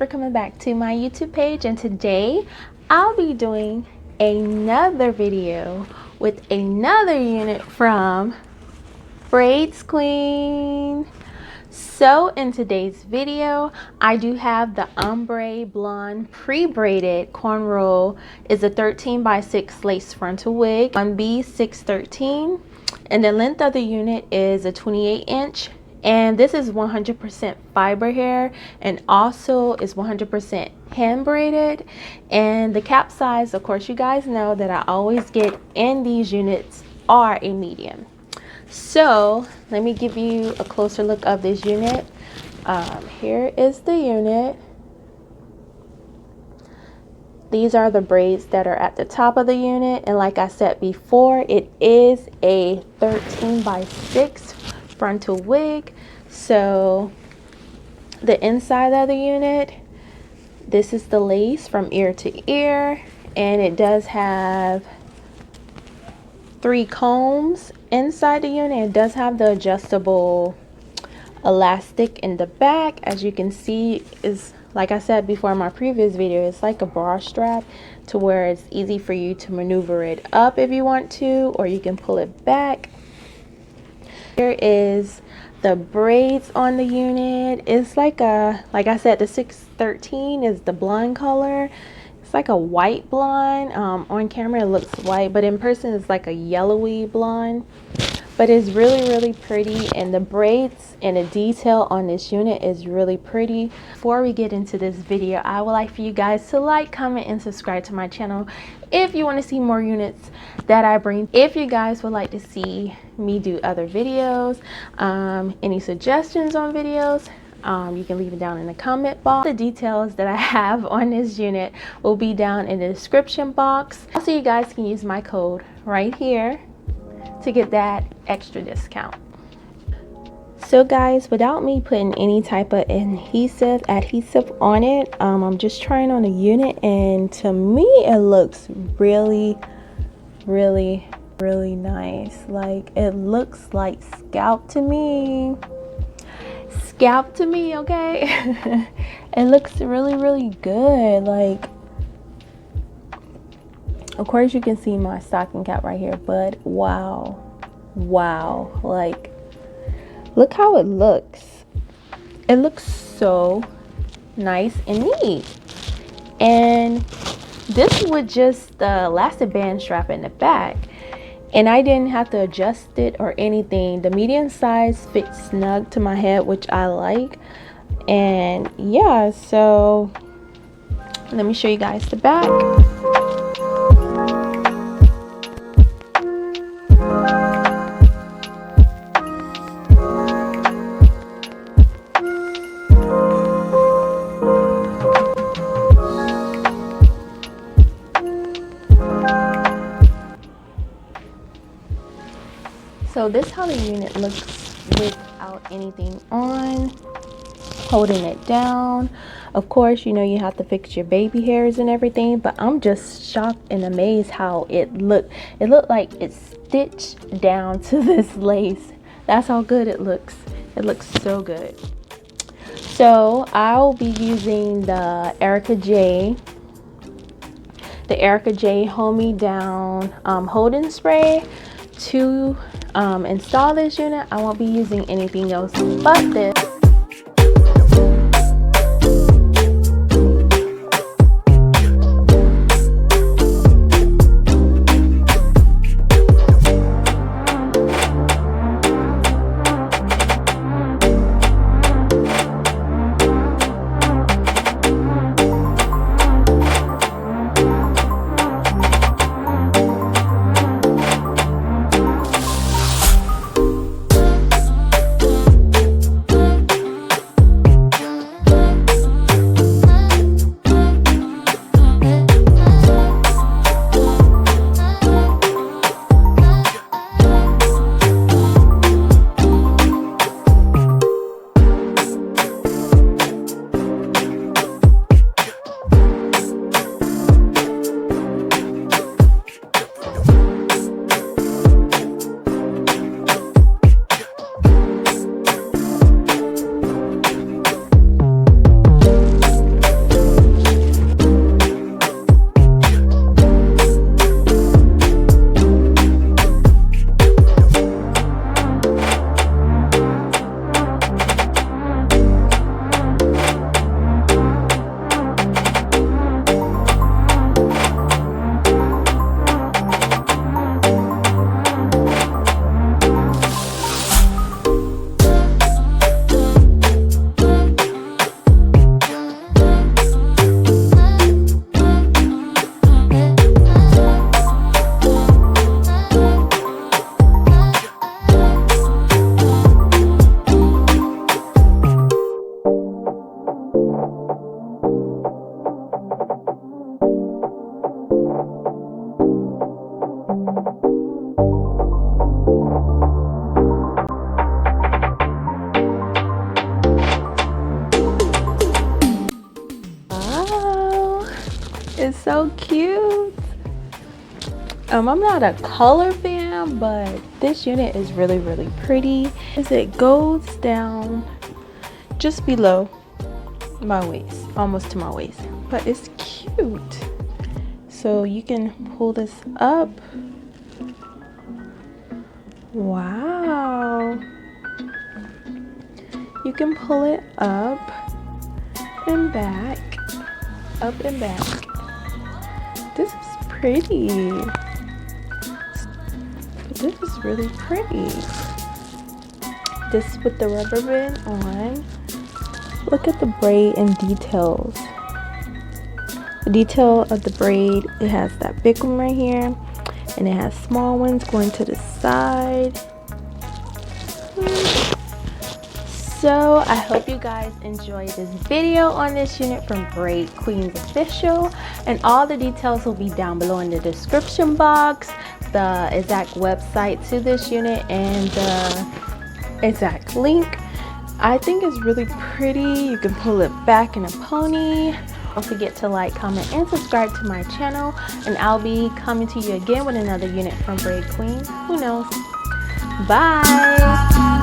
for coming back to my YouTube page, and today I'll be doing another video with another unit from Braids Queen. So in today's video, I do have the Ombre Blonde Pre-Braided Cornrow. Is a 13x6 lace frontal wig, 1B613, and the length of the unit is a 28-inch. And this is 100% fiber hair, and also is 100% hand braided. And the cap size, of course, you guys know that I always get in these units are a medium. So let me give you a closer look of this unit. Here is the unit. These are the braids that are at the top of the unit, and like I said before, it is a 13x6 frontal wig. So the inside of the unit, this is the lace from ear to ear, and it does have 3 combs inside the unit. It does have the adjustable elastic in the back. As you can see, is like I said before in my previous video, it's like a bra strap to where it's easy for you to maneuver it up if you want to, or you can pull it back. Here is the braids on the unit. It's like I said, the 613 is the blonde color. It's like a white blonde. On camera it looks white, but in person it's like a yellowy blonde. But it's really pretty, and the braids and the detail on this unit is really pretty. Before we get into this video, I would like for you guys to like, comment, and subscribe to my channel if you want to see more units that I bring. If you guys would like to see me do other videos, any suggestions on videos, you can leave it down in the comment box. The details that I have on this unit will be down in the description box. Also, you guys can use my code right here to get that extra discount. So guys, without me putting any type of adhesive on it, I'm just trying on the unit, and to me it looks really nice. Like, it looks like scalp to me, okay? It looks really good. Like, of course you can see my stocking cap right here, but wow, like, look how it looks. It looks so nice and neat. And this with just the elastic band strap in the back, and I didn't have to adjust it or anything. The medium size fits snug to my head, which I like. And yeah, so let me show you guys the back. So this is how the unit looks without anything on, holding it down. Of course, you know, you have to fix your baby hairs and everything, but I'm just shocked and amazed how it looked. It looked like it's stitched down to this lace. That's how good it looks. It looks so good. So I'll be using the Ericka J Hold Me Down holding spray to install this unit. I won't be using anything else but this. so cute. I'm not a color fan, but this unit is really, really pretty. As it goes down just below my waist, almost to my waist, but it's cute. So you can pull this up. Wow. You can pull it up and back, up and back. This is pretty. This is really pretty. This with the rubber band on. Look at the braid and details. The detail of the braid, it has that big one right here, and it has small ones going to the side. So I hope you guys enjoyed this video on this unit from Braidsqueenofficial, and all the details will be down below in the description box. The exact website to this unit and the exact link. I think it's really pretty. You can pull it back in a pony. Don't forget to like, comment, and subscribe to my channel, and I'll be coming to you again with another unit from Braid Queen. Who knows? Bye.